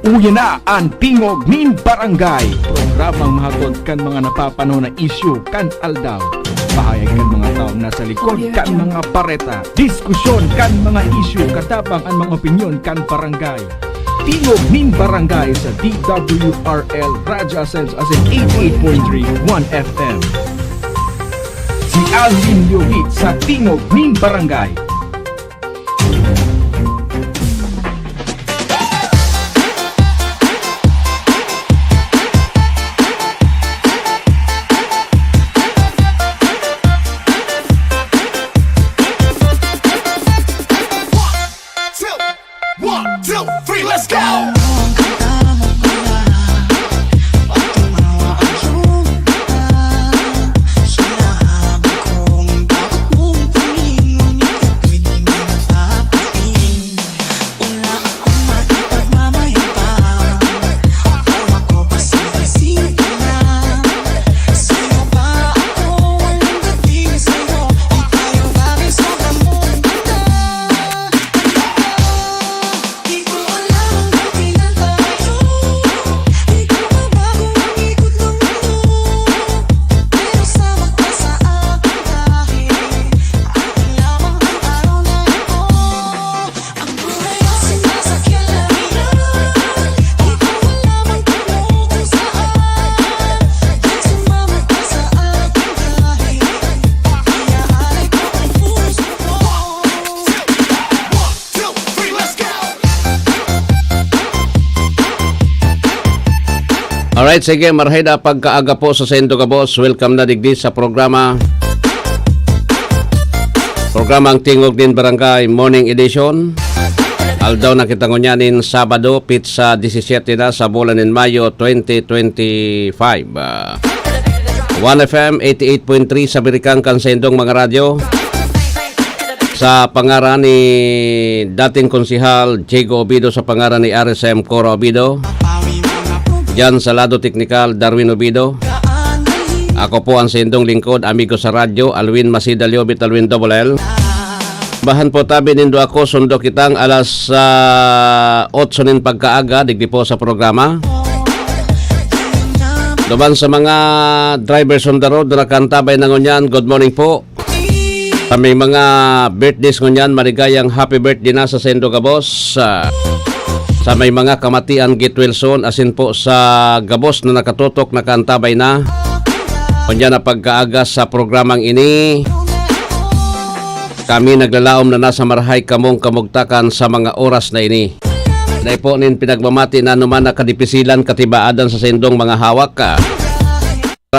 Uya na ang Tingog nin Barangay. Programang mahagod kan mga napapanaw na isyu kan aldaw. Bahayag kan mga tao nasa likod kan mga pareta. Diskusyon kan mga isyu katabang ang mga opinyon kan barangay. Tingog nin Barangay sa DWRL Radyo Ascens as in 88.3 1 FM. Si Alvin Lloyd sa Tingog nin Barangay. Alright, sige, marhida pagkaaga po sa Sendo ka boss. Welcome na digdi sa programang Tingog din Barangay Morning Edition. Aldaw na kita ngunyanin Sabado, pizza 17 na sa bulan ng Mayo 2025. 1FM 88.3 sa Birikang Kansendong mga radyo. Sa pangaran ni dating konsihal Diego Obido, sa pangaran ni RSM Coro Obido. Yan sa lado teknikal Darwin Obido. Ako po ang sendong lingkod, amigo sa radyo, Alwin Masida Liobit, Alwin Double L. Bahan po tabi nindo ako, sundo kitang alas 8 nin pagkaaga, digdi po sa programa. Duman sa mga drivers on the road, nakakantabay na ngunyan, good morning po. Kami mga birthdays ngunyan, maligayang happy birthday na sa Sendo ka boss. Sa may mga kamatian Git Wilson, asin po sa gabos na nakatutok, nakaantabay na. Kunya na pagkaaga sa programang ini, kami naglalaom na nasa marahay kamong kamugtakan sa mga oras na ini. Dahil po nin pinagmamati na naman nakadipisilan katibaadan sa sendong mga hawak ka.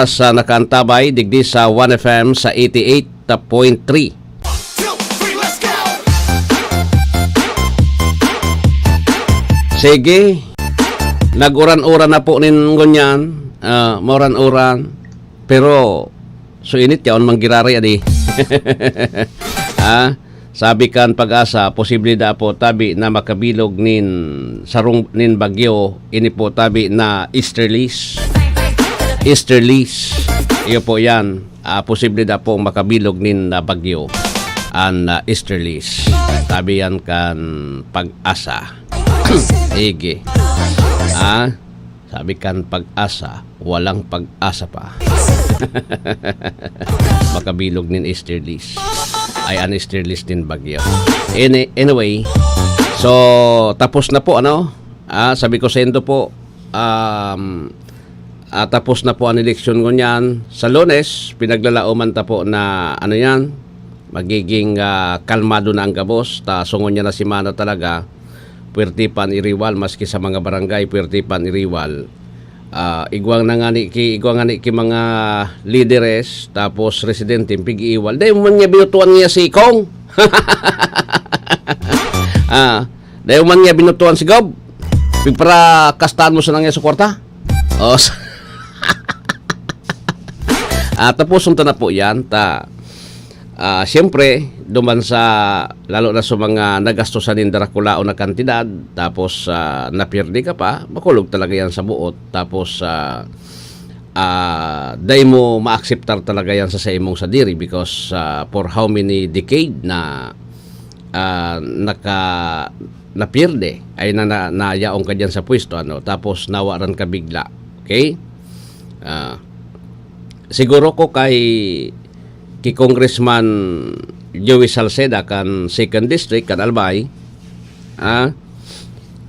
Sa nakaantabay, digdi sa 1FM sa 88.3. Sige, nag-uran-uran na po nin ngunyan, mauran-uran, pero suinit yaon manggirari adi. Sabi kan Pag-asa, posible da po tabi na makabilog nin sarong nin bagyo, ini po tabi na easterlies. Iyo po yan, posible da po makabilog nin bagyo an easterlies. Tabi yan kan Pag-asa. Sige. Sabi kan Pag-asa, walang pag-asa pa. Makabilog nin easterlies. Ay an easterlies din bagyo. Anyway, so tapos na po sabi ko sendo po, tapos na po ang eleksyon ko niyan. Sa Lunes, pinaglalauman ta po na yan, magiging kalmado na ang gabos. Sungon niya na si Mano talaga. Puwertipan iriwal, maski sa mga barangay, puwertipan iriwal. Igwang nga ni mga lideres, tapos residente, pig-iwal. Dahil man niya binutuan niya si Kong. Dahil man niya binutuan si Gob. Para kastahan mo sa nangya sa kwarta. Tapos unta na po yan. Siyempre, duman sa, lalo na sa mga nagastusan ng Dracula o na kantidad, tapos napirdi ka pa, makulog talaga yan sa buot. Tapos, dahil mo ma-acceptar talaga yan sa imong sadiri because for how many decade na napierde ay nayaong ka dyan sa pwesto tapos nawaran ka bigla. Okay? Siguro ko kay Congressman Joey Salceda kan 2nd District kan Albay,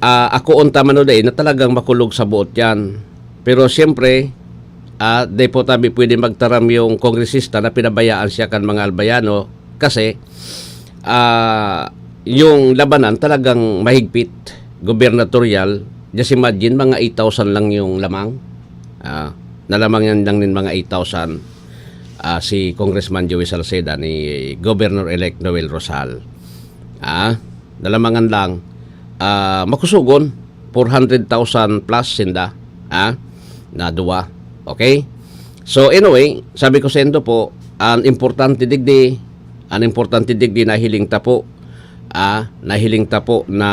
ako unta man day na talagang makulog sa buot yan. Pero siyempre, di po tabi pwede magtaram yung kongresista na pinabayaan siya kan mga albayano kasi yung labanan talagang mahigpit, gubernatorial. Just imagine, mga 8,000 lang yung lamang. Nalamang yan lang din mga 8,000 si Congressman Joey Salceda ni Governor-elect Noel Rosal. Nalamangan lang, makusugon, 400,000 plus sinda, na duwa. Okay? So anyway, sabi ko sa endo po, ang importante digdi nahiling tapo, na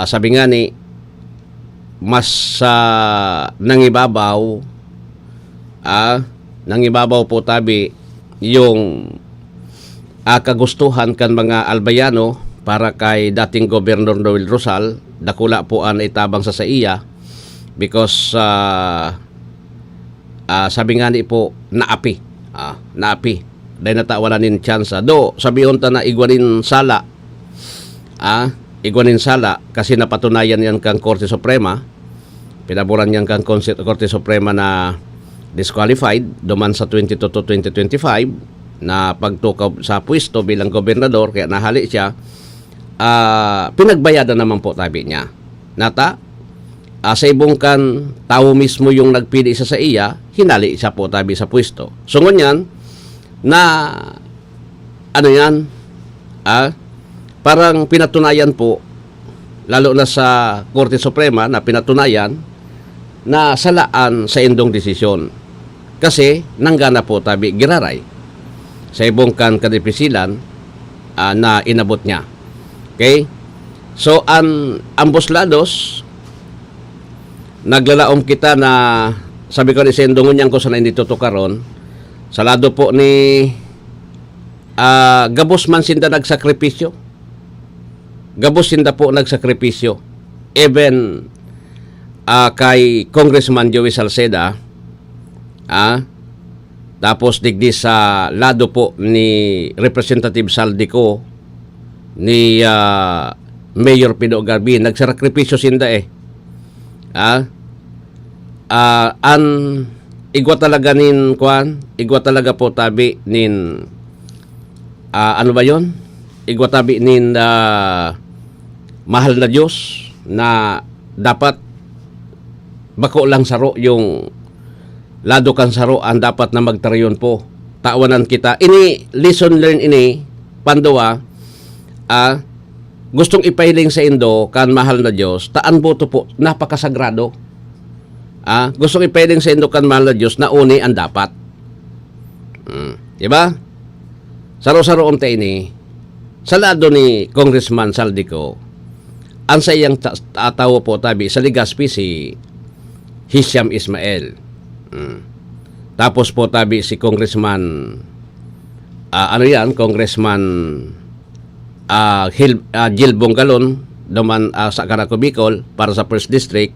sabi nga ni mas nangibabaw po tabi yung kagustuhan kan mga albayano para kay dating Gobernador Noel Rosal. Dakula po ang itabang sa iya because sabi nga ni po naapi dahil natawanan tsansa do sabihin ta na igwanin sala kasi napatunayan yan kang Korte Suprema, pinaboran yan kang Korte Suprema na disqualified duman sa 22 to 2025 na pagtukaw sa pwesto bilang gobernador, kaya nahali siya. Pinagbayadan naman po tabi niya nata sa ibong kan tao mismo yung nagpili sa iya, hinali siya po tabi sa pwesto. So ngunyan na parang pinatunayan po, lalo na sa Korte Suprema, na pinatunayan na salaan sa indong desisyon. Kasi nanggana po tabi giraray sa ibong kan kadipisilan na inabot niya. Okay? So ambos lados naglalaom kita na sabi ko ni sendongon niyan ko sa hindi tutukaron sa lado po ni gabos man sinda nagsakripisyo. Gabos sinda po nagsakripisyo. Even kay Congressman Joey Salceda, tapos digdi sa lado po ni Representative Saldico, ni Mayor Pido Garbi, nagsakripisyo sinda igwa talaga igwa talaga po tabi nin ano ba yon? Igwa tabi nin mahal na Diyos na dapat bako lang saro yung lado kan saro ang dapat na magtarayon po. Tawanan kita. Ini lesson learned ini pandowa gustong ipahiling sa Indo kan mahal na Diyos, taan boto po napakasagrado. Gustong ipahiling sa Indo kan mahal na Diyos na uni ang dapat. Diba? Saro-saro unta ini sa lado ni Congressman Saldico, ang sa iyang tatawo po tabi sa Legazpi si Hisham Ismael. Tapos po tabi si Congressman Congressman Gil Bongalon duman sa Caraco Bicol para sa 1st District.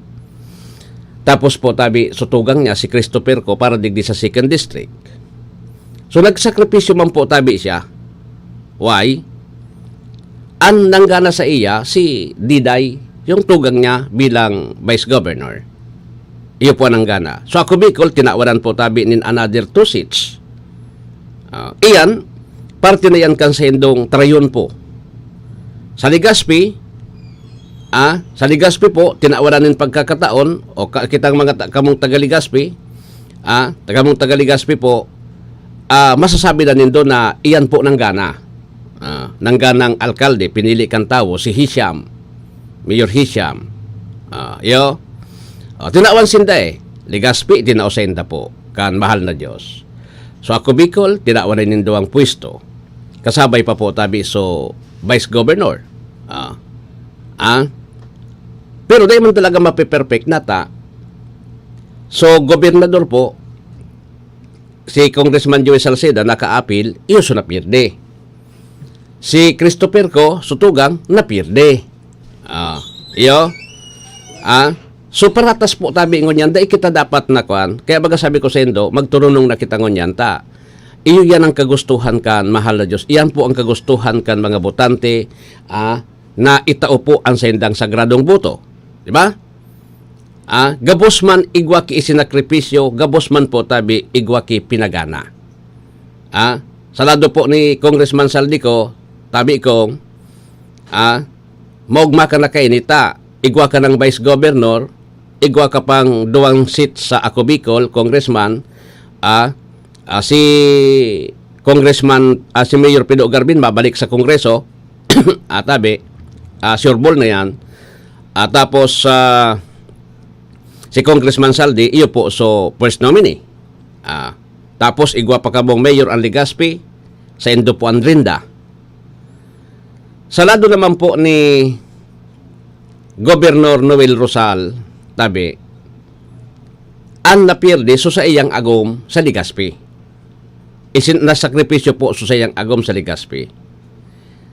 Tapos po tabi sutugang niya si Christopher ko para digdi sa 2nd District. So nagsakripisyo man po tabi siya. Why? Ang nanggana sa iya si Diday, yung tugang niya bilang Vice Governor. Iyo po nanggana. So ako Bicol, tinawaran po tabi nin another 2 seats. Iyan, parte na yan kan sa indong trayon po. Sa Legazpi po, tinawaran nin pagkakataon, o kitang mga kamong taga-Legazpi, tagamong taga-Legazpi po, masasabi na nindo na iyan po nanggana. Nangganang alkalde, pinili kang tao, si Hisham, Mayor Hisham. Tinawan sinda Legazpi, tinausinda po, kan mahal na Diyos. So ako Bicol, tinawan na nindo ang pwesto. Kasabay pa po tabi so Vice Governor. Pero dahil man talaga mapiperfect nata, so Gobernador po, si Congressman Joey Salceda naka-appeal, iyo so napirde. si Christopher ko sutugang napirde. Iyo. So paratas po tabi ngunyan, dahil kita dapat na kuan. Kaya baga sabi ko sa Indo, magturunong na kita ngunyan ta. Iyo yan ang kagustuhan kan, mahal na Diyos. Iyan po ang kagustuhan kan mga botante na itaupo ang sendang sagradong boto. Di ba? Gabos man igwa ki isinakripisyo, gabos man po tabi igwa ki pinagana. Sa lado po ni Congressman Saldico, tabi kong, maugma ka na kainita, igwa ka ng Vice Governor, igwa ka pang 2 seat sa Ako Bicol, Congressman, si Congressman, si Mayor Pido Garbin, mabalik sa Kongreso, tabi, sure ball na yan, tapos, si Congressman Saldi, iyo po so first nominee. Tapos igwa pa kabong Mayor ang Legazpi, sa Indo po ang Rinda. Sa lado naman po ni Governor Noel Rosal, tabi, ang napirde so sa iyang agom sa Legazpi. Nasakripisyo po so sa iyang agom sa Legazpi.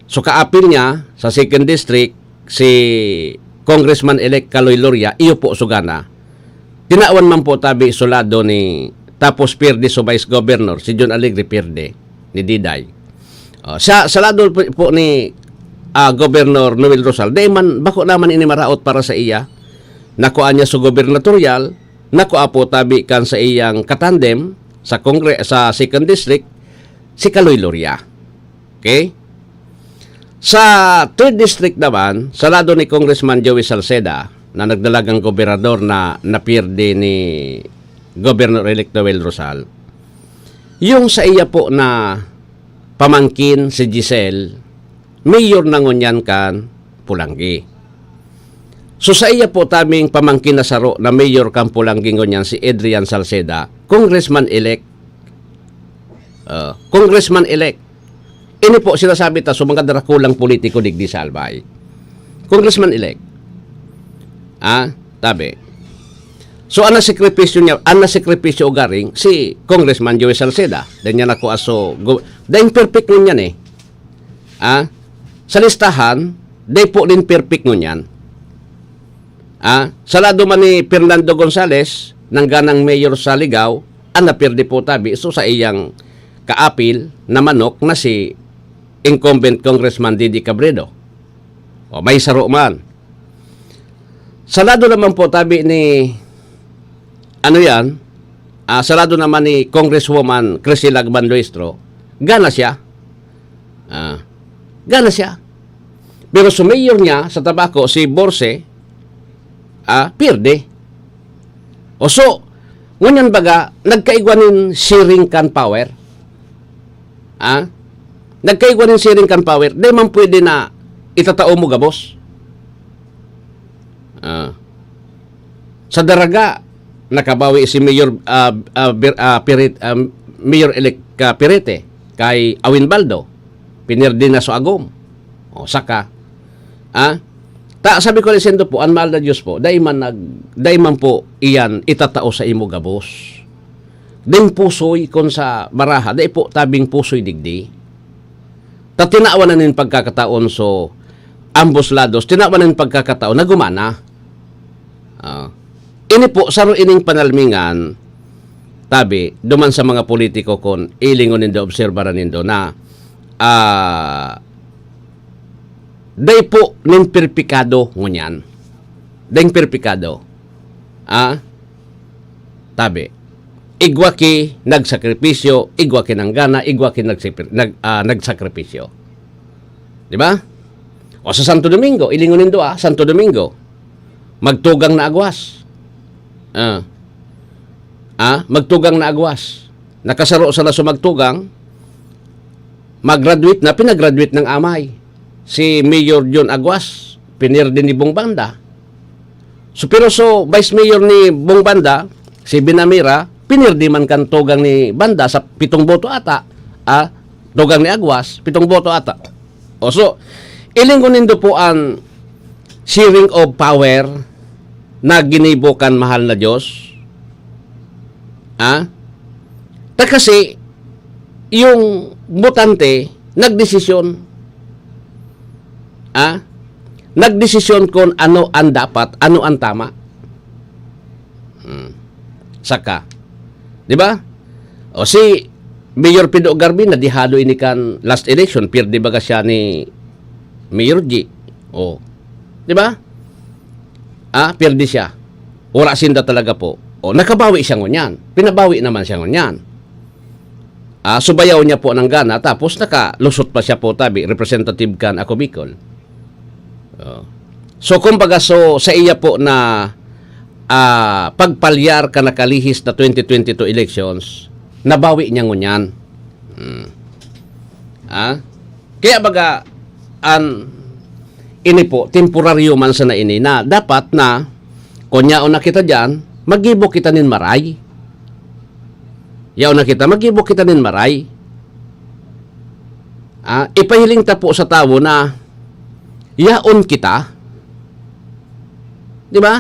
So kaapil niya sa 2nd District, si Congressman-elect Caloy Loria, iyo po sugana. Tinaawan man po tabi solado ni tapos pirde so Vice Governor, si John Alegre pirde ni Diday. Sa lado po ni Governor Noel Rosal, day man bako naman ini maraot para sa iya. Nakuha niya sa gubernatorial, nakuha po tabi kan sa iyang katandem sa sa 2nd District, si Caloy Loria. Okay? Sa 3rd District naman, sa lado ni Congressman Joey Salceda, na nagdalagang gobernador na napirde ni Governor-elect Noel Rosal, yung sa iya po na pamangkin si Giselle, mayor na ngunyan kan Pulangi. So sa iya po taming pamangkin na saro na mayor kan Pulangi ngunyan si Adrian Salceda, Congressman-elect. Congressman-elect. Ini po sinasabi ta so mga darakulang politiko digdi sa Albay. Congressman-elect. Tabi. So, ang sakripisyo niya, ang sakripisyo garing si Congressman Joey Salceda. Dahil niya nakuha so, dahil perfect nun yan sa listahan, dahil po din perfect nun yan. Sa lado man ni Fernando Gonzales, ng ganang mayor sa Ligaw, ang napirde po tabi, so sa iyang kaapil na manok na si incumbent Congressman Didi Cabredo. May saro man. Sa lado naman po tabi ni sa lado naman ni Congresswoman Crisila Agban-Luistro, gana siya. Gana siya. Pero sa mayor niya sa Tabaco, si Borse, pirde. O so, ngunyan baga, nagkaigwanin sharing can power. Nagkaigwanin sharing can power, di man pwede na itatao mo gabos. Sa daraga, nakabawi si Mayor Mayor-elect Pirete kay Awin Baldo. Pinirdi na so agom. Saka. Sabi ko lesendo po, ang mahal na Diyos po, dahil man po iyan itatao sa imo gabos. Dahil pusoy kon sa baraha, dahil po tabing pusoy digdi. Tinaawan na nin pagkakataon so ambos lados, tinaawan na nin pagkakataon na gumana. Ini po, saro ining panalmingan, tabi, duman sa mga politiko kon ilingon nindo, obserbaran nindo na day po nin perpikado ngunyan. Dayng perpikado. Tabi, igwa ki nagsakripisyo, igwa ki nanggana, igwa ki nagsakripisyo. Diba? O sa Santo Domingo, ilingon nindo Santo Domingo, magtugang na agwas. Magtugang na agwas. Nakasaro sa laso magtugang, mag-graduate na, pinagraduate ng amay. Si Mayor John Aguas, pinirdi ni Bong Banda. So, pero Vice Mayor ni Bong Banda, si Binamira, pinirdi man kan tugang ni Banda sa 7 boto ata. Tugang ni Aguas, 7 boto ata. O so, ilingon nindo po ang sharing of power na ginibukan mahal na Diyos. Kasi yung botante nagdesisyon nagdesisyon kung ano ang dapat, ano ang tama. Saka, di ba? O si Mayor Pido Garbin na dihado ini kan last election, pirdi baga siya ni Mayor G. O, di ba? Pirdi siya. Wala sinda talaga po. O, nakabawi siya ngunyan. Pinabawi naman siya ngunyan. Subayaw niya po ng gana, tapos nakalusot pa siya po tabi, representative kan ako Bicol. So, kumbaga, sa iya po na pagpalyar ka nakalihis na 2022 elections, nabawi niya ngunyan. Kaya baga, ini po, temporaryo man sa na ini, na dapat na, kunyao na kita dyan, magibo kita nin maray. Yaw na kita, magibo kita nin maray. Ipahiling ta po sa tao na, yaon kita. Di ba?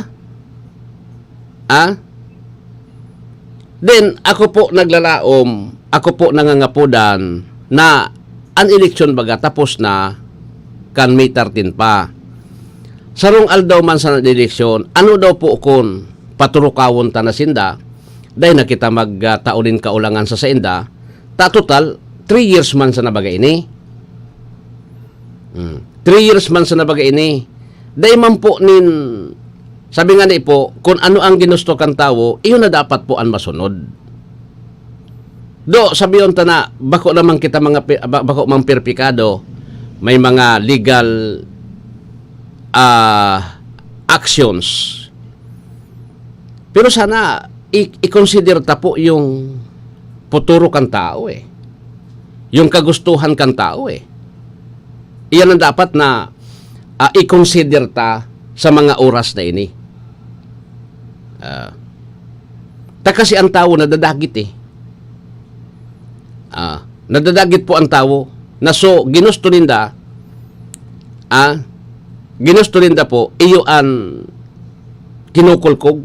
Then, ako po naglalaom, ako po nangangapudan na ang eleksyon baga tapos na kan May 13 pa. Sarong aldaw man sa eleksyon, ano daw po kung paturukawon ta na sinda, dahil na kita magtaunin kaulangan sa sainda, total, 3 years man sa nabaga ini. 3 years man sa nabaga ini. Dahil man po sabi nga po, kung ano ang ginusto kang tao, iyon na dapat po ang masunod. Sabiyon ta na, bako naman kita bako mang perpikado, may mga legal actions. Pero sana, i-consider ta po yung futuro kang tao Yung kagustuhan kang tao Iyan ang dapat na i-consider ta sa mga oras na ini. Kasi ang tao nadadagit nadadagit po ang tao na ginusto ninda po iyo ang kinukulkog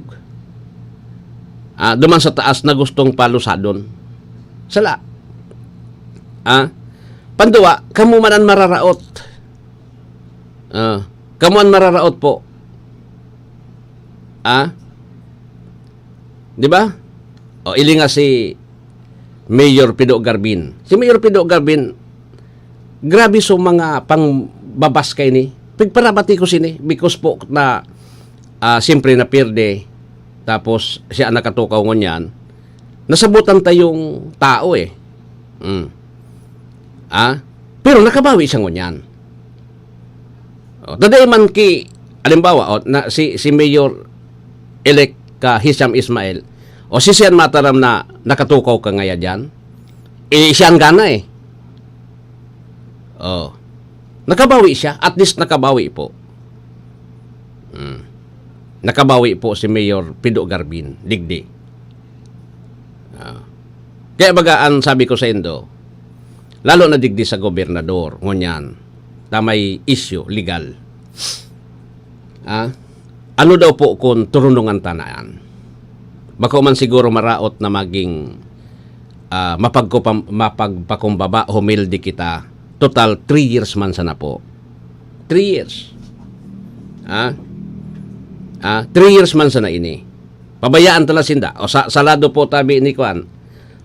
duman sa taas na gustong palusadon sala panduwa kamo man ang mararaot kamo ang mararaot po di ba? O ili nga si Mayor Pido Garbin. Si Mayor Pido Garbin, grabe so mga pangbabas kay ni. Pigparabati ko sini because po na siyempre na pirde tapos siya nakatukaw ngunyan. Nasabutan tayong tao pero nakabawi siya ngunyan. Taday man alimbawa na si Mayor elect ka Hisham Ismail o si Sian Mataram na nakatukaw ka ngaya dyan siyang gana nakabawi siya, at least nakabawi po nakabawi po si Mayor Pido Garbin digdi. Kaya bagaan sabi ko sa Indo, lalo na digdi sa gobernador ngunyan na may issue legal ano daw po kung turunungan tanaan? Bako man siguro maraot na maging mapagpakumbaba, humildi kita. Total, 3 years man sana po. 3 years. 3 years man sana ini. Pabayaan tala sinda. O sa lado po tabi ni Kwan,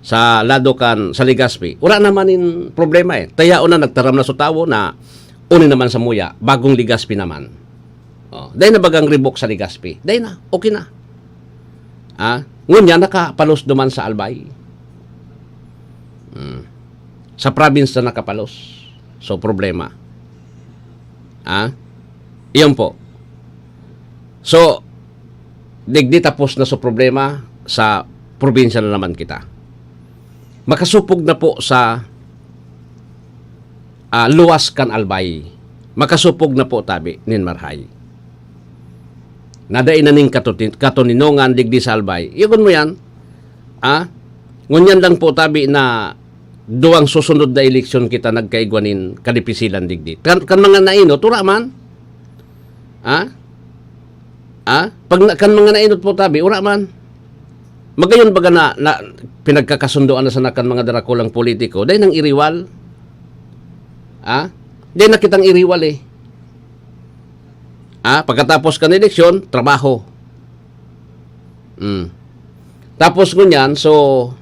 sa lado kan sa Legazpi, wala naman in problema Tayao na nagtaram na sa tao na uni naman sa muya, bagong Legazpi naman. Dahil na bagang ribok sa Legazpi. Dahil na, okay na. Ngunya nakapalos duman sa Albay. Sa province na nakapalos. So, problema. Iyon po. So, digdi tapos na sa problema, sa probinsya na naman kita. Makasupog na po sa luwas kan Albay. Makasupog na po tabi nin Marhay. Nadain na ning katuninongan digdi sa Albay. Iyon mo yan. Ngunyan lang po tabi na duwang susunod na eleksyon kita nagkaigwanin kadipisilan digdi. Kan mga nainot, tura man. Pag kan mga nainot po tabi, ura man. Magayon baga na pinagkakasundoan na sa nakan mga darakulang politiko, dahil nang iriwal. Dahil nakitang iriwal Pagkatapos ka ng eleksyon, trabaho. Tapos ngunyan, so,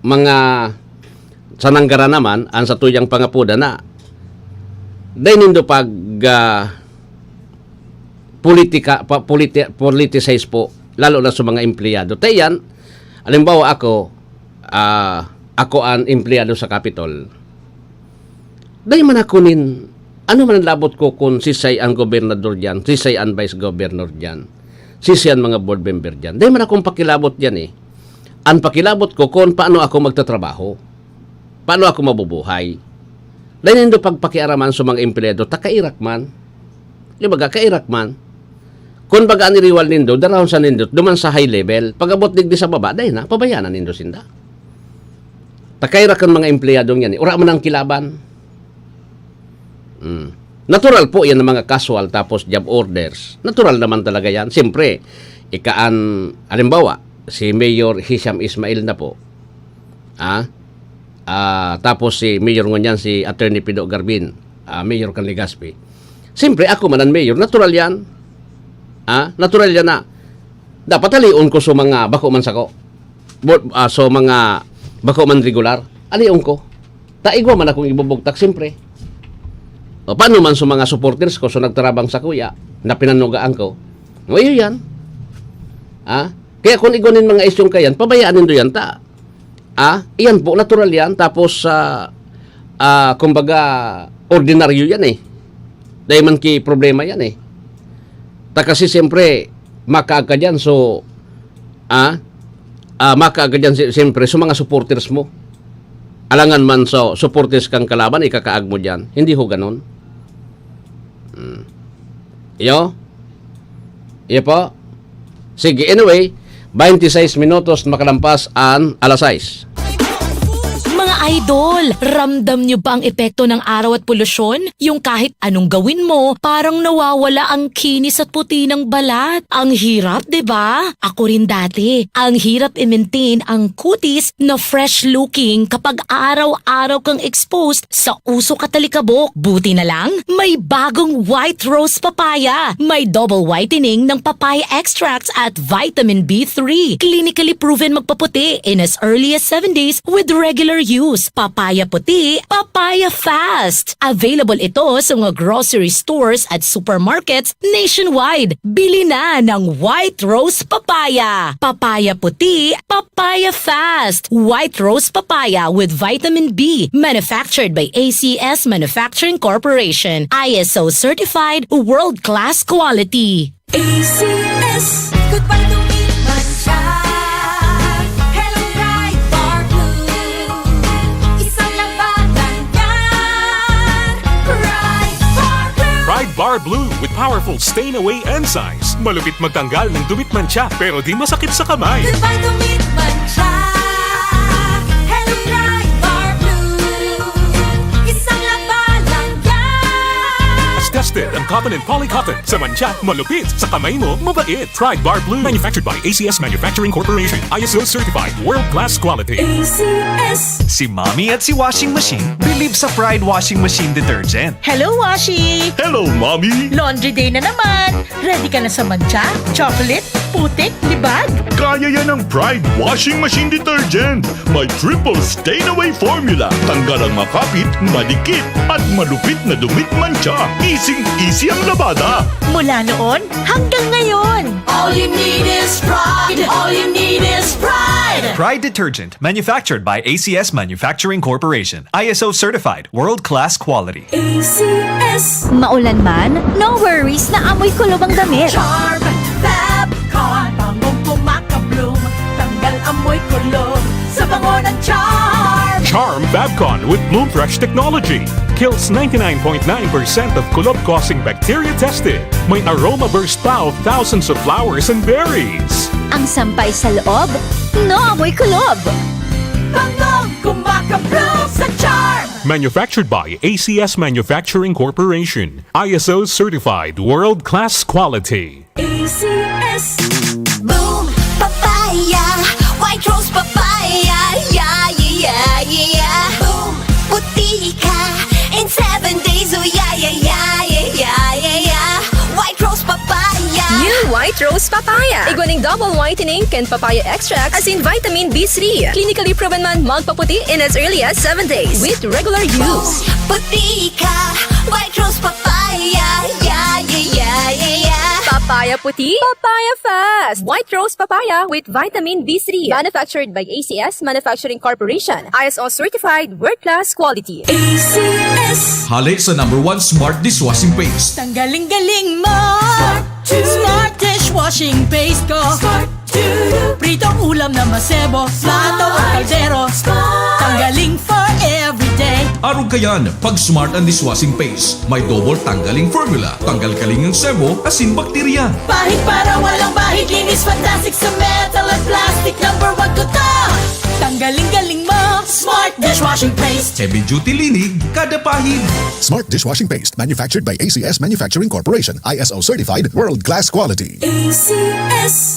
mga sananggara naman, ang sa tuyang pangapuda na, dahil nindo pag politicize po, lalo na sa mga empleyado. Tayan, alimbawa ako ang empleyado sa Capitol. Dahil man ako ano man ang labot ko kung sisay ang gobernador dyan, sisay ang vice governor dyan, sisay ang mga board member dyan. Dahil man akong pakilabot dyan eh. Ang pakilabot ko kung paano ako magtatrabaho, paano ako mabubuhay. Dahil nito pagpakiaraman sa mga empleyado, takairak man. Di ba, kairak man. Kung baga ang iriwal nindo, darahon sa nindo, duman sa high level, pag-abot digdi sa baba, dahil na, pabayanan nindo sinda. Takairak ang mga empleyadong yan eh. Ura man ang kilaban. Natural po yan ng mga casual tapos job orders. Natural naman talaga yan. Siyempre, halimbawa, si Mayor Hisham Ismail na po. Tapos si Mayor ngunyan, si Attorney Pido Garbin, Mayor Canligaspi. Siyempre, ako man ang Mayor. Natural yan. Natural yan na dapat alion ko sa mga bako man sako. So mga bako man regular. Alion ko. Taigwa man akong ibubugtak siyempre. O, paano man sa mga supporters ko so nagtarabang sa kuya na pinanugaan ko? O, iyo yan. Kaya kung igunin mga isyong kayan, pabayaan nindo yan ta. Iyan po, natural yan. Tapos, kumbaga, ordinaryo yan eh. Dahil man ki problema yan eh. Kasi siyempre, makaagka dyan. So, makaagka dyan siyempre sa mga supporters mo. Alangan man so supporters kang kalaban, ikakaag mo dyan. Hindi ho ganon. Iyo po. Sige, anyway, 26 minutos makalampas ang alas 6. Mga idol, ramdam nyo ba ang epekto ng araw at polusyon? Yung kahit anong gawin mo, parang nawawala ang kinis at puti ng balat. Ang hirap, 'di ba? Ako rin dati. Ang hirap i-maintain ang kutis na fresh looking kapag araw-araw kang exposed sa usok at talikabok. Buti na lang, may bagong white rose papaya. May double whitening ng papaya extracts at vitamin B3. Clinically proven magpaputi in as early as 7 days with regular use. Papaya puti, papaya fast. Available ito sa mga grocery stores at supermarkets nationwide. Bili na ng White Rose Papaya. Papaya puti, papaya fast. White Rose Papaya with vitamin B. Manufactured by ACS Manufacturing Corporation. ISO certified, world-class quality. ACS, goodbye to meat mancha. Hello, Pride Bar Blue. Isang labanan yan. Pride Bar Blue. Pride Bar Blue with powerful stain-away enzymes. Malupit magtanggal ng dumit mancha pero di masakit sa kamay. Goodbye to meat mancha. Hello, Pride Bar Blue. Isang labanan yan. As tested ang cotton and polycotton. Sa mancha, malupit. Sa kamay mo, mabait. Pride Bar Blue. Manufactured by ACS Manufacturing Corporation. ISO certified. World-class quality. ACS. Si Mommy at si Washing Machine believe sa Pride Washing Machine Detergent. Hello, Washi! Hello, Mommy! Laundry day na naman! Ready ka na sa mancha, chocolate, putik, libag? Kaya yan ang Pride Washing Machine Detergent. May triple stain-away formula. Tanggal ang makapit, madikit, at malupit na dumit mancha. Easy ang labada. Mula noon hanggang ngayon! All you need is pride. All you need is pride. Pride Detergent, manufactured by ACS Manufacturing Corporation. ISO certified, world-class quality. ACS. Maulan man, no worries na amoy kulob ang damit. Charm, Fabcon, bangong kumaka-bloom. Tanggal amoy kulob sa bango ng Charm. Charm Fabcon with Bloom Fresh technology. Kills 99.9% of kulob-causing bacteria tested. May aroma burst pa of thousands of flowers and berries. Ang sampay sa loob, no amoy kulob. Bangong kumaka-bloom sa Charm. Manufactured by ACS Manufacturing Corporation. ISO certified world-class quality. ACS. Boom, papaya. White rose papaya. Yeah, yeah, yeah. Boom, puti ka. In 7 days, oh yeah, yeah, yeah, yeah, yeah, yeah, yeah. White rose papaya. White Rose Papaya. Iguaning double whitening and papaya extract as in vitamin B3. Clinically proven man magpaputi in as early as 7 days with regular use. Puti ka, White Rose Papaya. Yeah, yeah, yeah, yeah, yeah. Papaya puti, papaya fast. White Rose Papaya with vitamin B3. Manufactured by ACS Manufacturing Corporation. ISO certified world-class quality. ACS. Hali sa #1 Smart Dishwashing Paste. Tanggaling-galing mo. Smart dishwashing paste ko. Pritong ulam na masebo. Plato o kaldero. Tanggaling for everyday. Araw kayan, pag Smart and Dishwashing Paste, may double tanggaling formula. Tanggal kaling ng sebo, asin bakterya. Bahid para walang bahid. Linis fantastic sa metal at plastic. #1 ko to. Tanggaling-galing mo. Smart dishwashing paste. Heavy duty linig, kada pahid. Smart Dishwashing Paste, manufactured by ACS Manufacturing Corporation. ISO certified, world-class quality. ACS.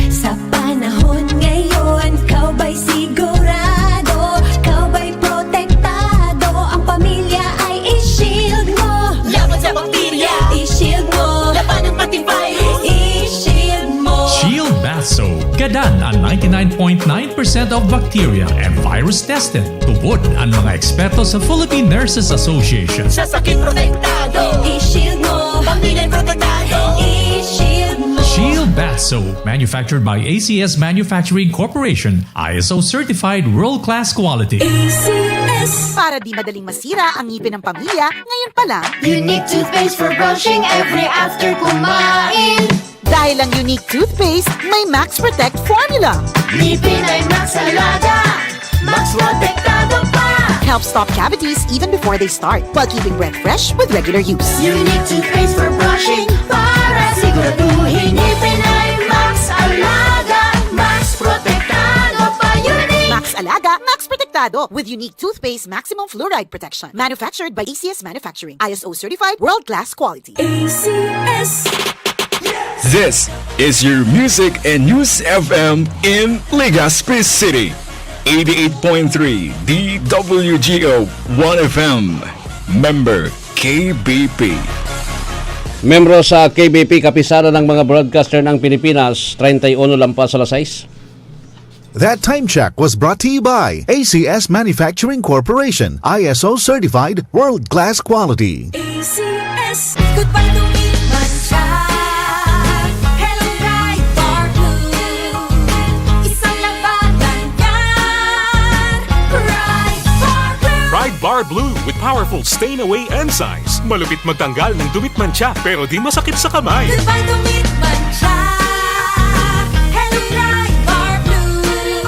Sa panahon ngayon, kau ba'y sigurado? Kau ba'y protektado? Ang pamilya ay i-shield mo. Laban sa bakterya. I-shield mo. Laban ng pati virus. I-shield mo. Shield Bath Soap. Gadan ang 99.9% of bacteria and virus tested. Tubod ang mga eksperto sa Philippine Nurses Association. Sa sakit protektado. I-shield mo. Pamilya protektado. I-shield mo. Shield Bath Soap, manufactured by ACS Manufacturing Corporation, ISO certified world-class quality. ACS. Para di madaling masira ang ngipin ng pamilya, ngayon pa lang. Unique toothpaste for brushing every after kumain. Dahil ang unique toothpaste, may Max Protect formula. Ngipin ay Max Alaga. Max protektado pa. Helps stop cavities even before they start, while keeping breath fresh with regular use. Unique toothpaste for brushing para siguraduhin ngipin ay Max Alaga. Max protektado pa. Unique. Max Alaga, Max Protectado with unique toothpaste maximum fluoride protection. Manufactured by ACS Manufacturing. ISO certified world-class quality. ACS. This is your Music and News FM in Legazpi City. 88.3 DWGO 1FM. Member KBP. Membro sa KBP, kapisara ng mga broadcaster ng Pilipinas, 31 lampas alas 6. That time check was brought to you by ACS Manufacturing Corporation. ISO certified, world-class quality. ACS. Goodbye to me, Mancha. Hello, bright dark blue. Isang labanan yan. Bright dark blue. Pride Bar Blue with powerful stain-away enzymes. Malupit magtanggal ng dumit mancha pero di masakit sa kamay. Goodbye to me, Mancha. Hello, bright dark blue.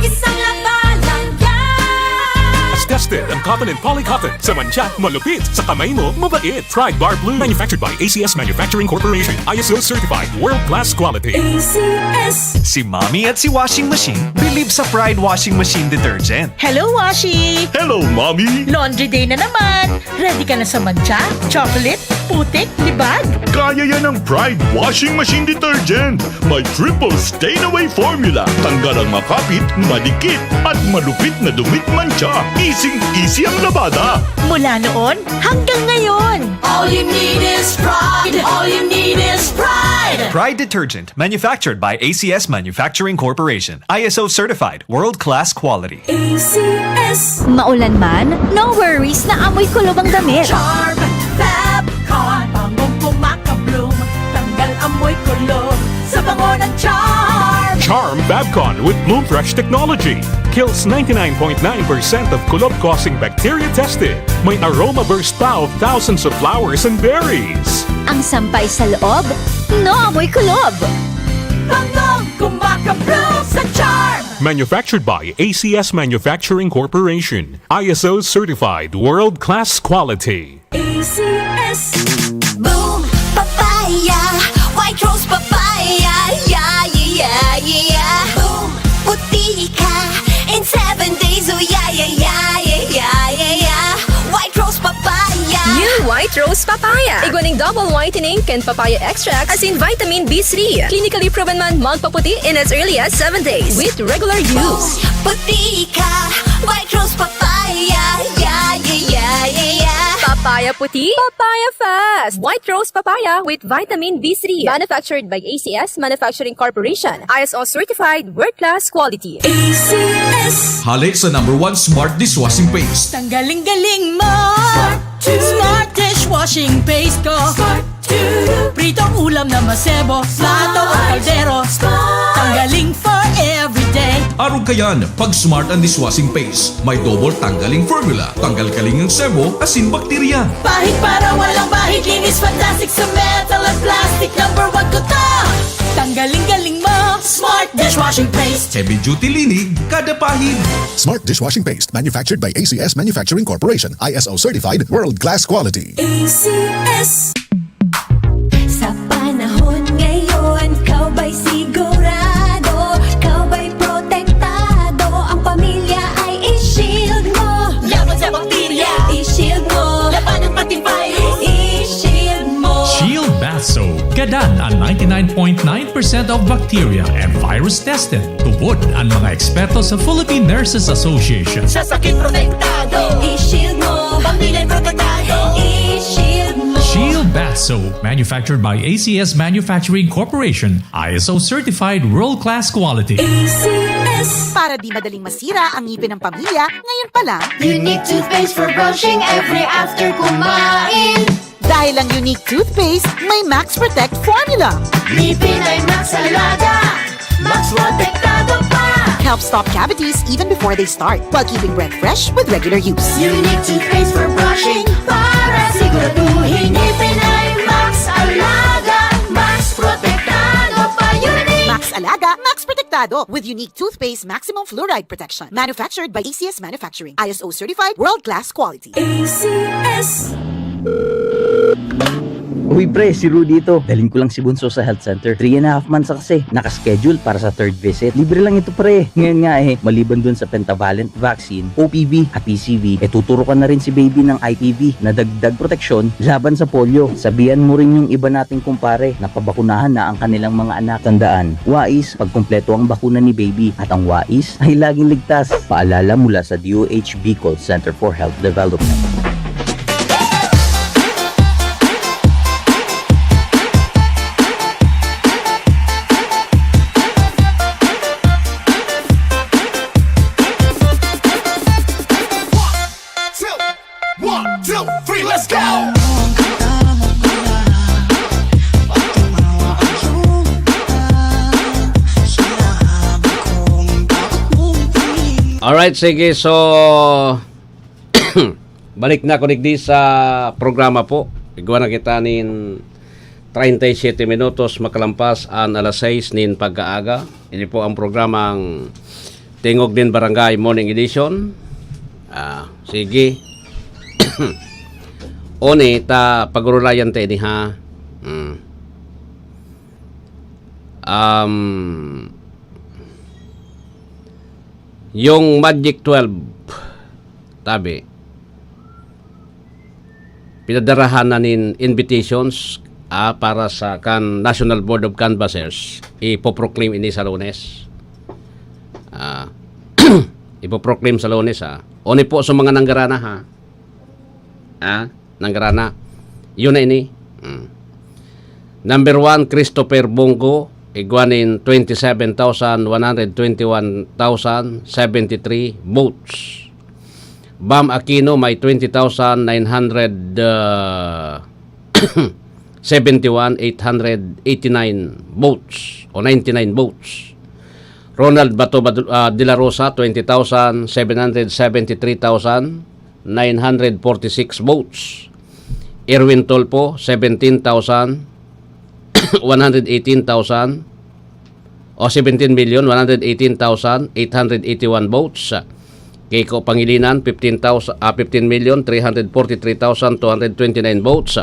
Isang labanan yan. As tested ang cotton and polycotton. Sa mancha, malupit. Sa kamay mo, mabait. Pride Bar Blue. Manufactured by ACS Manufacturing Corporation. ISO certified. World-class quality. ACS. Si Mommy at si Washing Machine believe sa Pride Washing Machine Detergent. Hello, Washi! Hello, Mommy! Laundry day na naman! Ready ka na sa mancha, chocolate, putik, libag? Kaya yan ang Pride Washing Machine Detergent. May triple stain-away formula. Tanggal ang makapit, madikit, at malupit na dumit mancha. Easy ang labada. Mula noon hanggang ngayon. All you need is pride. All you need is pride. Pride Detergent, manufactured by ACS Manufacturing Corporation. ISO certified, world-class quality. ACS. Maulan man, no worries na amoy kulob ang damit. Charm, Fabcon, pangong kumakabloom. Tanggal amoy kulob sa bango ng Charm. Charm Babcon with Bloom Fresh technology. Kills 99.9% of kulob-causing bacteria tested. May aroma burst pa of thousands of flowers and berries. Ang sampay sa loob, no amoy kulob. Bangong kumakabloom sa Charm. Manufactured by ACS Manufacturing Corporation. ISO certified world-class quality. ACS. Boom, papaya. White Rose Papaya. Yeah, yeah, yeah, yeah. Boom, puti ka. In 7 days, oh yeah, yeah, yeah, yeah, yeah, yeah, yeah. White Rose Papaya. New White Rose Papaya. Iguaning double whitening and papaya extract as in vitamin B3. Clinically proven man magpaputi in as early as 7 days with regular use. Puti ka. White Rose Papaya. Yeah, yeah, yeah, yeah, yeah. Papaya puti, papaya fast. White rose papaya with vitamin B3. Manufactured by ACS Manufacturing Corporation. ISO certified world-class quality. ACS. Hali sa #1 Smart Dishwashing Paste. Tanggaling-galing mo. Smart dishwashing paste ko. Pritong ulam na masebo. Plato o kaldero. Tanggaling for everyday. Araw kayan, pag Smart and Dishwashing Paste, may double tanggaling formula. Tanggal kaling ng sebo, asin bakterya. Pahit para walang bahid. Linis fantastic sa metal at plastic. #1 ko to. Tanggaling-galing mo. Smart dishwashing paste. Heavy duty linig, kada pahid. Smart Dishwashing Paste, manufactured by ACS Manufacturing Corporation. ISO certified, world-class quality. ACS. Sa panahon ngayon, kau ba'y sigurado? Kau ba'y protektado? Ang pamilya ay i-shield mo. Laban sa bakterya. I-shield mo. Laban ng pating virus. I-shield mo. Shield Bath Soap. Gadan ang 99.9% of bacteria and virus tested. Tubod ang mga eksperto sa Philippine Nurses Association. Sa sakit protektado. I-shield mo. Pamilya protektado. I-shield mo. Shield Bath Soap, manufactured by ACS Manufacturing Corporation, ISO certified world-class quality. ACS. Para di madaling masira ang ngipin ng pamilya, ngayon pa lang, Unique toothpaste for brushing every after kumain. dahil ang unique toothpaste, may Max Protect formula. Ngipin ay Max Alaga. Max protektado pa. Helps stop cavities even before they start, while keeping breath fresh with regular use. Unique toothpaste for brushing para siguraduhin ngipin ay Max Alaga. Max protektado pa. Unique. Max Alaga, Max Protectado with unique toothpaste maximum fluoride protection. Manufactured by ACS Manufacturing. ISO certified world-class quality. ACS. Uy pre, si Rudy ito. Daling ko lang si Bunso sa health center. 3.5 months na kasi. Nakaschedule para sa third visit. Libre lang ito pre. Ngayon nga maliban dun sa pentavalent vaccine, OPV at PCV, tuturo ka na rin si baby ng IPV na dagdag proteksyon laban sa polio. Sabihan mo rin yung iba nating kumpare na pabakunahan na ang kanilang mga anak. Tandaan, wais pag kumpleto ang bakuna ni baby. At ang wais ay laging ligtas. Paalala mula sa DOH Bicol Center for Health Development. Alright, sige. So, balik na ko di sa programa po. Igawa na kita nin 37 minutos makalampas ang alas 6 nin pagkaaga. Ini po ang programang Tingog din Barangay Morning Edition. Sige. Oni, ta pagurulayan te ni ha. Yung Magic 12 tabi pinadarahan na nin invitations para sa National Board of Canvassers ipoproclaim ini sa Lunes. Ipoproclaim sa Lunes Oni po sa mga nanggarana nanggarana yun na ini. Number 1, Christopher Bongo, iguanin 27,121,073 votes. Bam Aquino may 20,971,889 votes o 99 votes. Ronald Bato de la Rosa 20,773,946 votes. Erwin Tolpo 17,118,000 o 17,118,881 votes. Keiko Pangilinan 15,343,229 votes.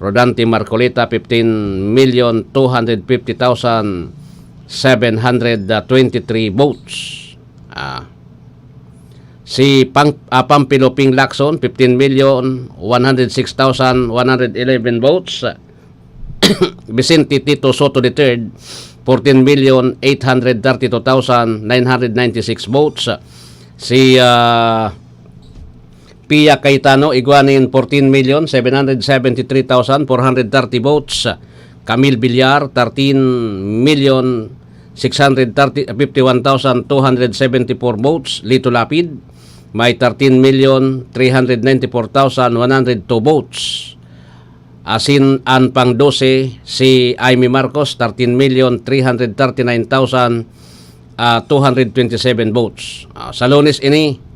Rodante Marcoleta 15,250,723 votes. Si Pampilo Ping Lacson 15,106,111 votes. Vicente Tito Soto III 14,832,996 votes. Si Pia Cayetano, Iguanin 14,773,430 votes. Camille Villar 13,651,274 votes. Lito Lapid may 13,394,102 votes. Asin an pang 12 si Amy Marcos 13,339,227 votes. Sa Lunes ini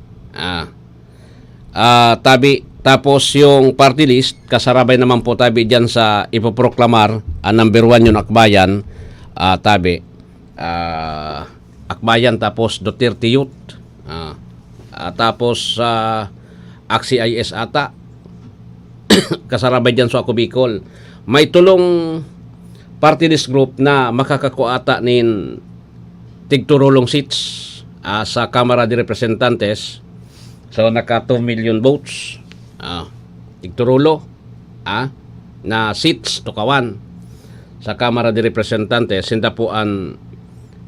tapos yung party list kasarabay naman po tabi diyan sa ipoproklamar ang number 1 yung Akbayan, Akbayan tapos Duterte Youth, tapos Aksi IS ata kasarabay diyan sa Ako Bicol. May tulong party list group na makakakuata nin tigturulong seats sa Kamara de Representantes. So naka 2 million votes. Tigturulo na seats tukawan sa Kamara de Representantes sinda po ang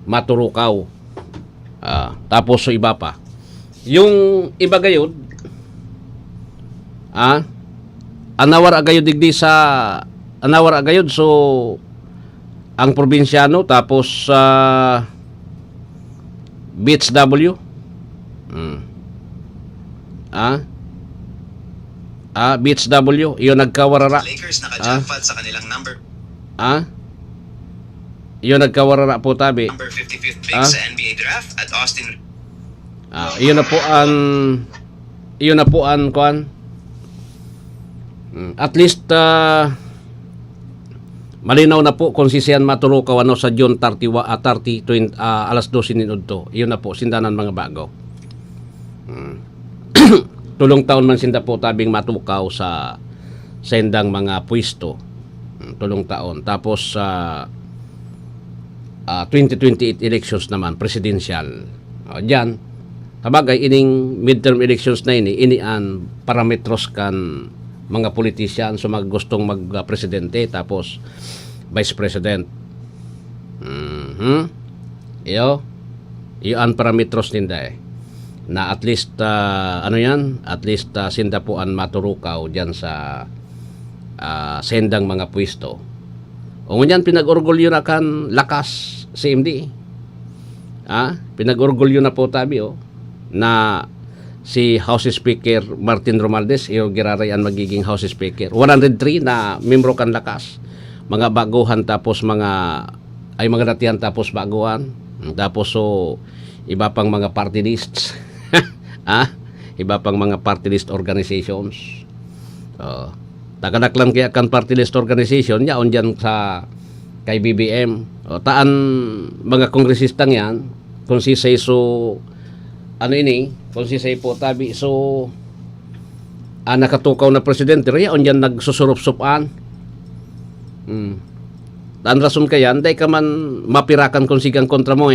maturukaw. Tapos so iba pa. Yung iba gayud anawar agayod digdi sa anawar agayod so ang probinsyano tapos BHW BHW iyon nagkawarara Lakers naka-jackpot sa kanilang number iyon nagkawarara po tabi number 55th pick sa NBA draft at Austin. Iyon na po an kuan. At least malinaw na po kung sisiyan maturukaw ano sa June 30 alas 12 ninudto. Iyon na po sindanan mga bago. Tulong taon man sinda po tabing matukaw sa sendang mga pwesto. Tulong taon. Tapos 2028 elections naman presidential. Diyan sabagay ining midterm elections na ini an parametros kan mga politician so gustong mag-presidente tapos vice president. Iyo ang parametros ninda na at least sinda po ang maturukaw diyan sa sendang mga pwesto. O ngunyan pinag-orgulyo na kan lakas CMD. Pinag-orgulyo na po tabi na si House Speaker Martin Romualdez iyo girarayan magiging House Speaker. 103 na membro kan lakas. Mga baguhan tapos mga datihan tapos baguhan. Tapos so iba pang mga party lists. Iba pang mga party list organizations. Taganak lang kaya kan party list organization yaon dyan sa kay BBM. Taan mga kongresistang yan kung si so kung si po tabi so nakatukaw na presidente riyaon dyan nagsusurup-supan. Taan rason kaya day ka man mapirakan kung sigang kontra mo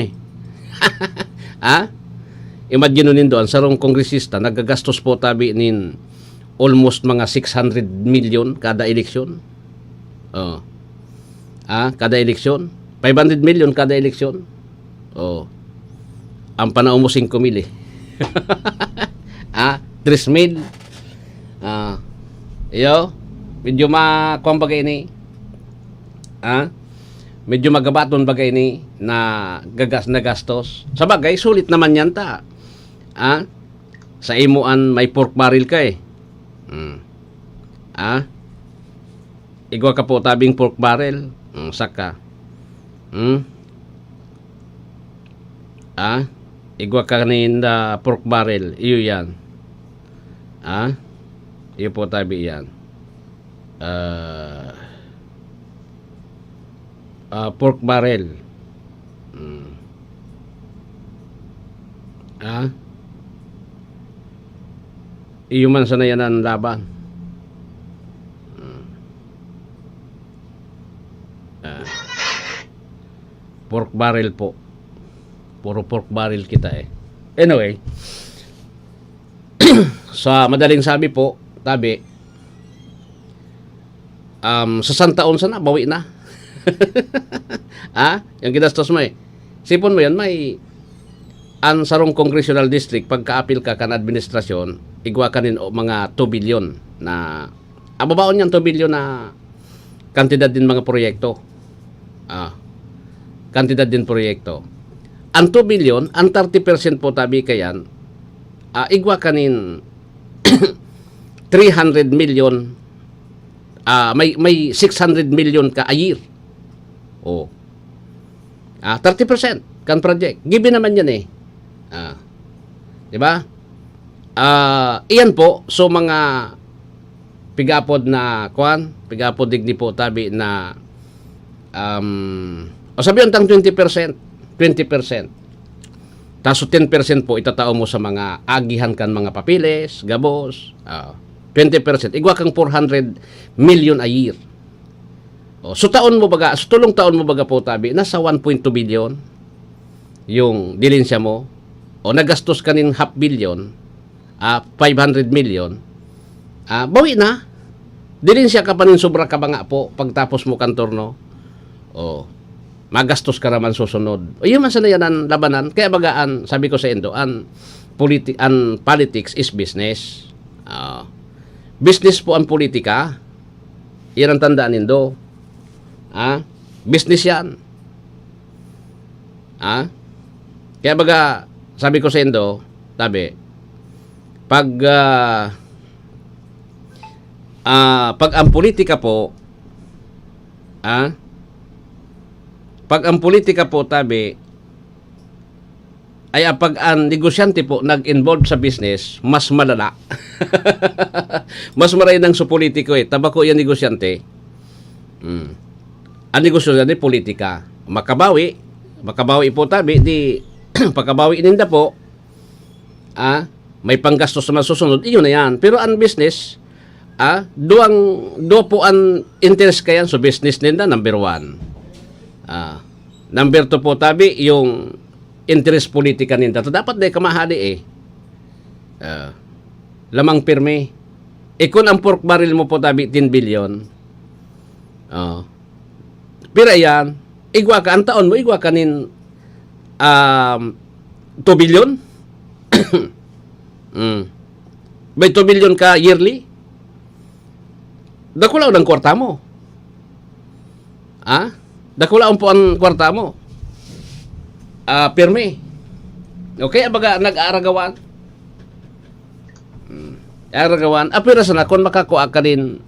Imagine nun doon sarong kongresista nagagastos po tabi nin almost mga 600 million kada eleksyon. Kada eleksyon. 500 million kada eleksyon. Ang panahon mo 5,000 3,000. Medyo makuang bagay ni. Medyo magabaton bagay ni na gastos. Sa bagay, sulit naman yan ta. Sa imuan may pork barrel ka Igwa ka po tabing pork barrel. Saka. Igwa ka na pork barrel. Iyo yan. Iyo po tabi yan. Pork barrel. Iyo man sana yan ang laban. Pork barrel po. Puro pork barrel kita Anyway, sa madaling sabi po, tabi, sa santaon sana, bawi na. Yung ginastos mo Sipon mo yan, may ang sarong congressional district pagka-apil ka kan administrasyon, igwa kanin o mga 2 billion na ababaon yan 2 billion na kantidad din mga proyekto. Kantidad din proyekto. Ang 2 billion, ang 30% po tabi kayan, igwa kanin 300 million, may 600 million ka a year. 30% kan project. Given naman yan eh. Di ba? Iyan po, so mga pigapod na pigapod digni po tabi na o sabi tang 20%. Taso 10% po itatao mo sa mga agihan kan mga papiles, gabos, 20%. Igwa kang 400 million a year. So tulong taon mo baga po tabi, nasa 1.2 billion yung dilinsya mo. O nagastos ka nin half billion, 500 million, bawi na. Dilinsya ka pa nin sobra ka ba nga po pagtapos mo kantorno. Magastos ka naman susunod. Yun man sana yan ang labanan. Kaya bagaan, sabi ko sa Indo, ang politics is business. Business po ang politika. Yan ang tandaan Indo. Business yan. Kaya baga, sabi ko sa Indo, pag ang politika po, pag ang politika po tabi ay pag ang negosyante po nag-involve sa business, mas malala. Mas maray ng sa politiko tabako yan negosyante. Ang negosyante politika. Makabawi po tabi di pagkabawi ininda po, may panggastos na masusunod, iyon na yan. Pero ang business, do po ang interest kayan so business ninda, number 1. Number 2 po tabi, yung interest politika ninda. So, dapat na kamahali lamang pirme. Kung ang pork barrel mo po tabi, 10 billion. Pero yan, igwa ka, ang taon mo, igwa ka nin 2 billion? May 2 billion ka yearly? Dakulaw ng kwarta mo. Dakulaw po ang kwarta mo. Pirme. Okay, baga nag-aaragawan. Aaragawan. Pero sana kung makakuha ka din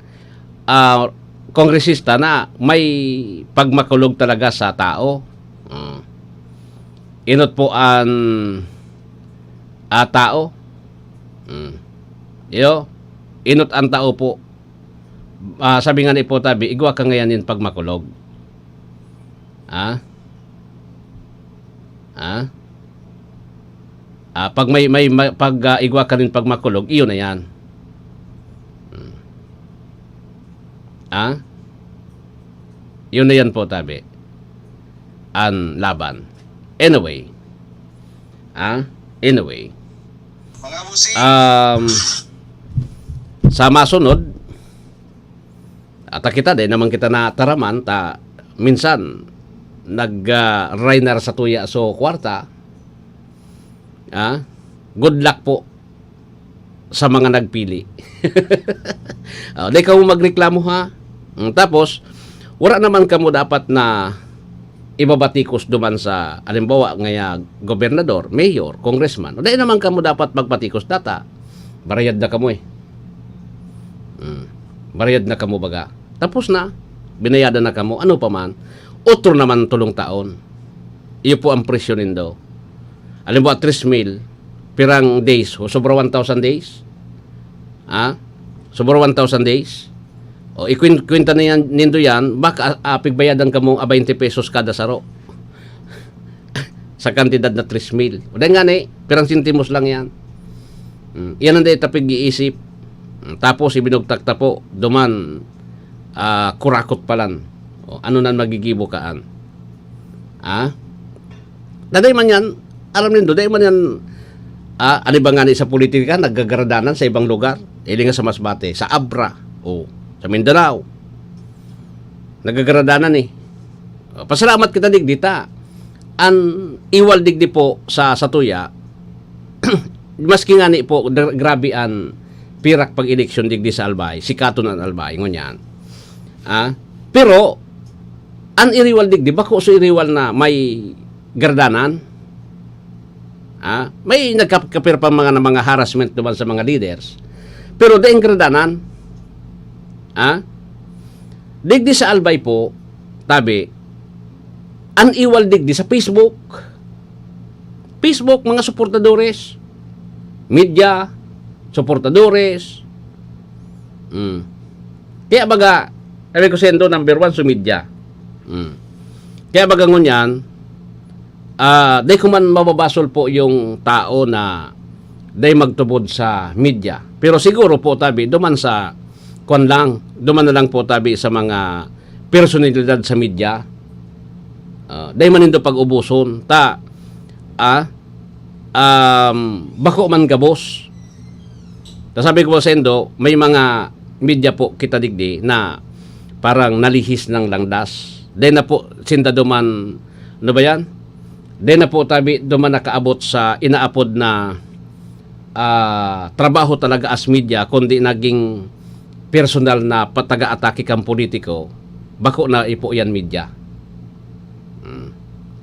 kongresista na may pagmakulog talaga sa tao. Inot po ang tao. Inot ang tao po. Sabi nga ni po tabi, igwa ka ngayon pag makulog. Pag pag igwa ka rin pag makulog, iyon na yan. Yun na yan po tabi. Ang laban. Anyway. Sa masunod, kita din naman kita na taraman minsan nag-rainer sa tuya so kwarta. Good luck po sa mga nagpili. Di ka mo magreklamo ha. Tapos wala naman kamo dapat na ibabatikos duman sa alimbawa ngaya gobernador, mayor, congressman. Di naman kamo dapat magbatikos data. Barayad na kamo Barayad na kamo baga. Tapos na, binayadan na kamo, ano pa man, otro naman tulong taon. Iyo po ang presyo nindo. Alam mo, 3,000 pirang days, sobra 1,000 days. Sobra 1,000 days. O, ikwinta na yan, nindo yan, baka pigbayadan kamo 20 pesos kada saro. Sa kantidad na 3,000. O, dahil nga pirang sintimos lang yan. Yan ang dahil tapig-iisip. Tapos, ibinugtakta po, duman, kurakot palan. O, ano na magigibo kaan? Daday man yan, alam nindo, daday man yan, ano ba nga sa politika, naggagaradanan sa ibang lugar. Ili nga sa Masbate, sa Abra, o sa Mindanao. Naggagaradanan Pasalamat kita digdita. an iwal digdi po sa tuya, maski nga ni po grabe an pirak pag eleksyon digdi sa Albay, sikaton an Albay ngunyan. Pero an iriwal digdi bako so iriwal na may gardanan. May nagkapir pa mga harassment naman sa mga leaders. Pero daing gardanan. Digdi sa Albay po, tabi, an iwal digdi sa Facebook. Facebook, mga suportadores. Media, suportadores. Kaya baga, sabi ko sendo, number 1 sa media. Kaya baga ngunyan, day ko man mababasol po yung tao na day magtubod sa media. Pero siguro po tabi, duman sa duman na lang po tabi sa mga personalidad sa media. Day man nindo pag-ubuson bako man gabos. Sabi ko po sendo, may mga media po kita digdi na parang nalihis ng langdas. Day na po sinda duman, ano ba yan? Day na po tabi duman nakaabot sa inaapod na trabaho talaga as media, kundi naging personal na pataga-atake kang politiko, bako na ipo yan media.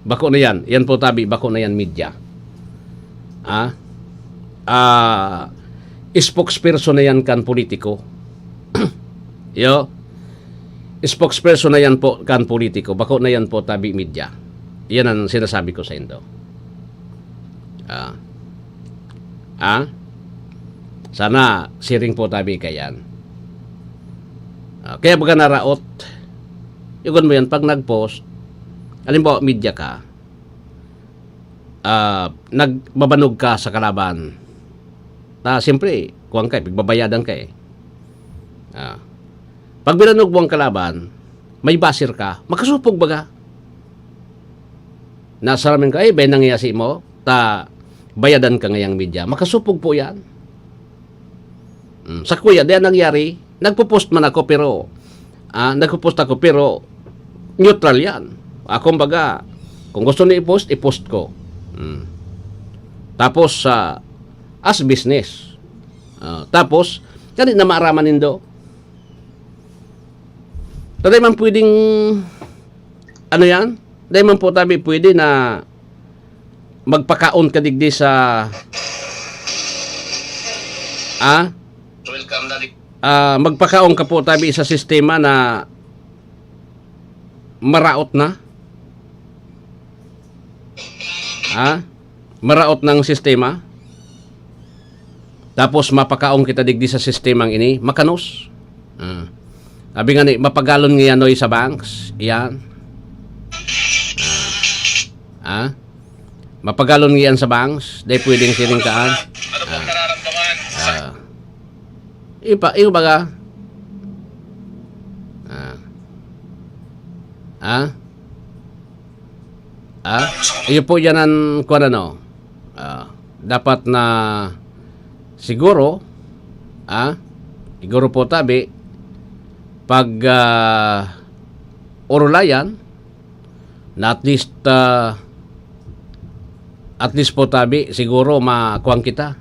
Bako na yan. Yan po tabi, bako na yan media. Spokesperson na yan kan politiko. Yo. Spokesperson na yan po kan politiko. Bako na yan po tabi media. Yan ang sinasabi ko sa indo. Sana siring po tabi kayan. Kaya baga naraot, yugon mo yan, pag nag-post, alimbawa media ka, nagbabanog ka sa kalaban. Siyempre, kuwang ka, pagbabayadan ka eh. Pag binanog mo ang kalaban, may basir ka, makasupog baga. Nasaramin ka, bay nangyayasi mo, bayadan ka ngayang media, makasupog po yan. Sa kuya, diyan nangyari, nagpo-post man ako pero neutral yan. Ako baga, kung gusto niyo i-post ko. Tapos as business. Tapos kanit na maaraman nindo. Taday man pwedeng ano yan? Taday man po tabi pwede na magpakaon ka digdi sa magpakaon ka po tabi sa sistema na maraot na. Maraot ng sistema. Tapos mapakaon kita digdi sa sistemang ini, makanos. Sabi nga ni, mapagalon nga yanoy sa banks. Iyan. Mapagalon nga yan sa banks. Day pwedeng siring kaan. Iyo baga? Iyo po yan ang kung ano. Dapat na siguro siguro po tabi pag orulayan na at least po tabi siguro makuwang kita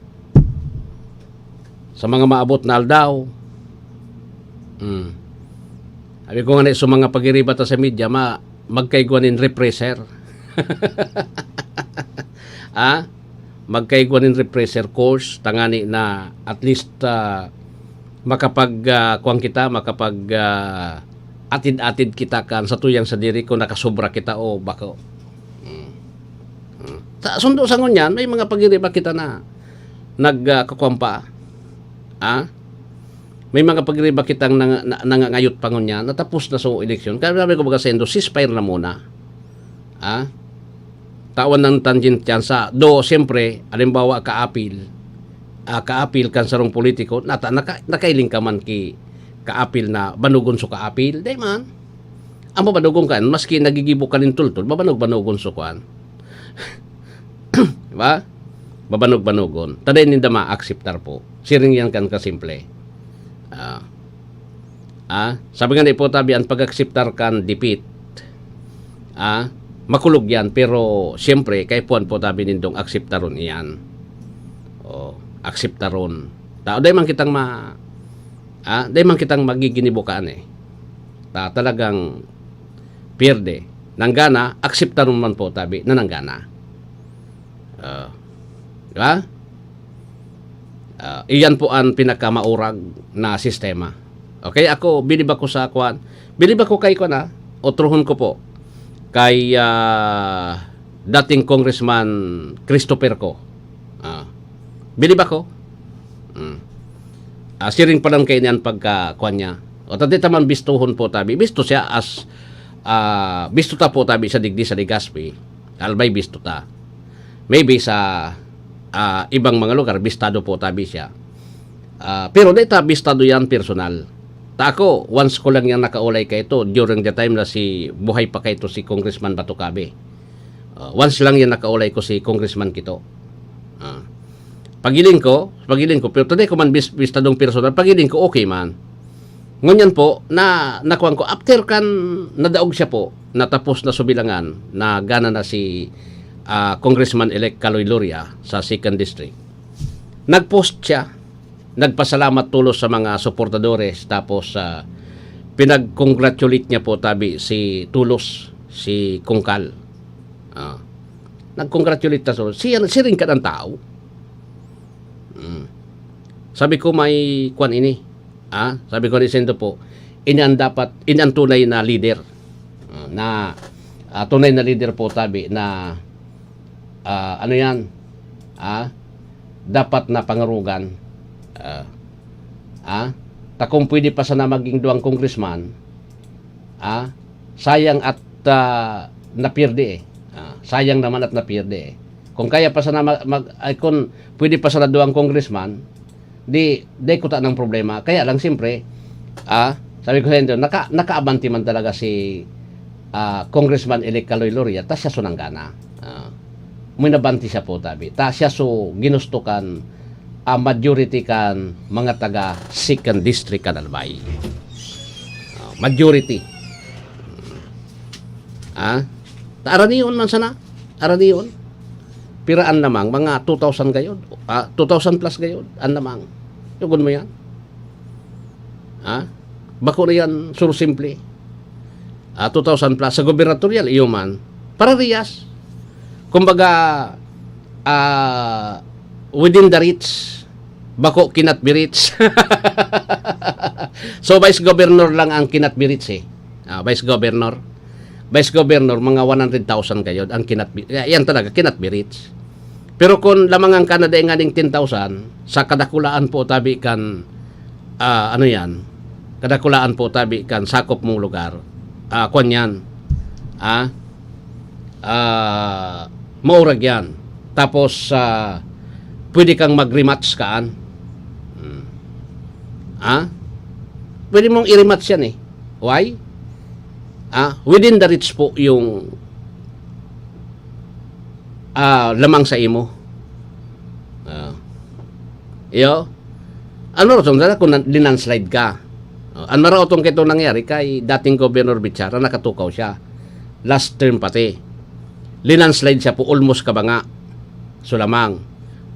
sa mga maabot na aldaw. Sabi ko nga sa mga pag-iribat sa media, magkaiguanin represser. Magkaiguanin represser course, tangani na at least kuwang kita, atid-atid kita kan sa tuyang sa diri ko nakasubra kita o bako. Sundo sa ngunyan, may mga pag-iribat kita na nagkakwampa. May mga pagriba kitang nangangayot pangon niya, natapos na sa eleksyon. Kaya sabi ko baga sendo, ceasefire na muna. Tawan ng tangent yan sa, siyempre, alimbawa kaapil kan sarong politiko, nakailing ka man kaapil na banugon so kaapil, day man. Ang babanugon ka, maski nagigibo ka rin tultul, babanog-banugon so kuan. Diba? Babanog-banugon. Taday ninda ma-acceptar po. Siring yan kan kasimple. Sabi nga ni po tabi, ang pag-acceptar kan dipit. makulog yan, pero siyempre kay puan po tabi nindong akseptaron iyan. Akseptaron. Tao day man kitang day man kitang magiginibukaan talagang pierde. Nanggana, akseptaron man po tabi na nanggana. Diba? Iyan po ang pinakamaurag na sistema. Okay, ako bilib ako sa kwan. Bilib ako kay kwan Otruhon ko po kay dating Congressman Christopher Ko. Bilib ako. Siring pa lang kayo niyan pagka-kwan niya. O tadi taman bistuhon po tabi. Bisto siya as bisto ta po tabi sa digdi sa Legazpi. Albay bisto ta. Maybe sa ibang mga lugar, bistado po tabi siya. Pero di ta bistado yan personal. Ta ako, once ko lang yan nakaulay kay ito during the time na buhay pa kay ito si Congressman Batucabe. Once lang yan nakaulay ko si Congressman Kito. Pagiling ko, pero today ko man bistadong personal, pagiling ko okay man. Ngunyan po, nakuha ko, after kan nadaog siya po, natapos na subilangan, na gana na si Congressman-elect Caloy Luria sa 2nd District. Nag-post siya, nagpasalamat tulos sa mga suportadores, tapos pinag-congratulate niya po tabi si Tulos, si Kungkal. Nag-congratulate na siya rin ka ng tao. Sabi ko may kwan ini. Sabi ko rin sendo po, inan tunay na leader. Tunay na leader po tabi na ano yan? Dapat na pangarugan. Kung pwede pa sana maging duwang congressman, sayang at napirde sayang naman at napirde Kung kaya pa sana kung pwede pa sana duwang congressman, di ko ta ng problema. Kaya lang siyempre, sabi ko sa inyo, nakaabanti man talaga si Congressman-elect Caloy Luria, ta siya sunanggana. May nabanti siya po tabi. Ta siya ginusto kan majority kan mga taga 2nd District kan Albay. Majority. Araniyon man sana. Araniyon. Piraan lamang, mga 2,000 gayon. 2,000 plus gayon. An lamang. Yugon mo yan. Bako na yan, sur simple. 2,000 plus. Sa gubernatorial, iyo man. Parehas. Kumbaga, within the reach, bako cannot be reached. So, Vice Governor lang ang cannot be reached Vice Governor. Vice Governor, mga 100,000 kayo, ang cannot be, yan talaga, cannot be reached. Pero kung lamang ang Canada nga ng 10,000, sa kadakulaan po tabi kan, ano yan, kadakulaan po tabi kan sakop mong lugar, kwan yan, maurag yan. Tapos, pwede kang mag-rematch kaan. Pwede mong i-rematch yan Why? Within the reach po yung lamang sa imo. Ano ro tong kung linanslide ka. Ang maraotong kito nangyari kay dating Governor Bichara, nakatukaw siya. Last term pati. Linanslide siya po almost kabanga. So lamang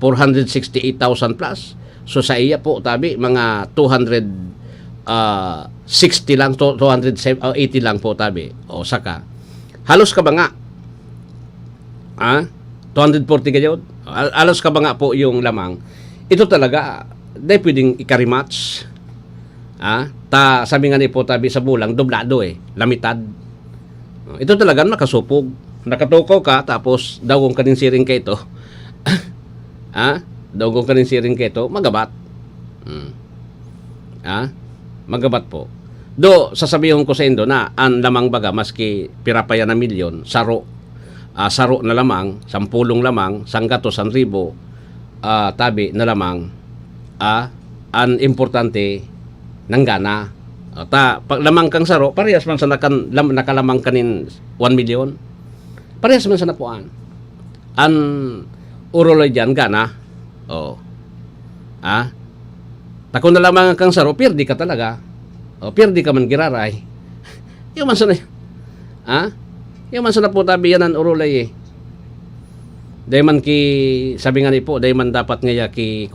468,000 plus. So sa iya po tabi mga 260 lang, 280 lang po tabi. O saka halos kabanga. 240 kayo. Halos kabanga po yung lamang. Ito talaga dahil pwedeng ikarimatch. Sabi nga ni po tabi sa bulang, doblado lamitad. Ito talaga nakasupog. Nakatukaw ka, tapos dawong ka din siring ka ito. Dawong ka din siring ka ito, magabat. Magabat po. Do, sasabihin ko sa indo na ang lamang baga, maski pirapaya na milyon, saro na lamang, 10 lamang, sanggato, 1,000, tabi na lamang, ang importante, nanggana. Pag lamang kang saro, parehas man sa nakalamang kanin 1 million. Parehas man sa napuan. Ang uruloy dyan, gana. Takon na lamang kang saro, pirdi ka talaga. Pirdi ka man giraray. Yung man sa na, Yung man sa naputa biyanan urulay eh. Dahil man ki, sabi nga ni po, dahil man dapat ngaya ki,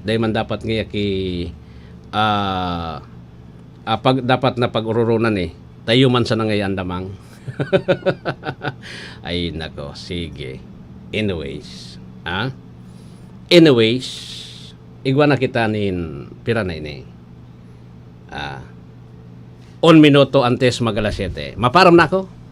dahil man dapat ngaya ki, pag, dapat na pag-ururunan eh, tayo man sa nangayan damang. Ay nako, sige. Anyways, Anyways, igwa na kita nin pira na ini. 1 minuto antes mag alas 7. Maparam na ako.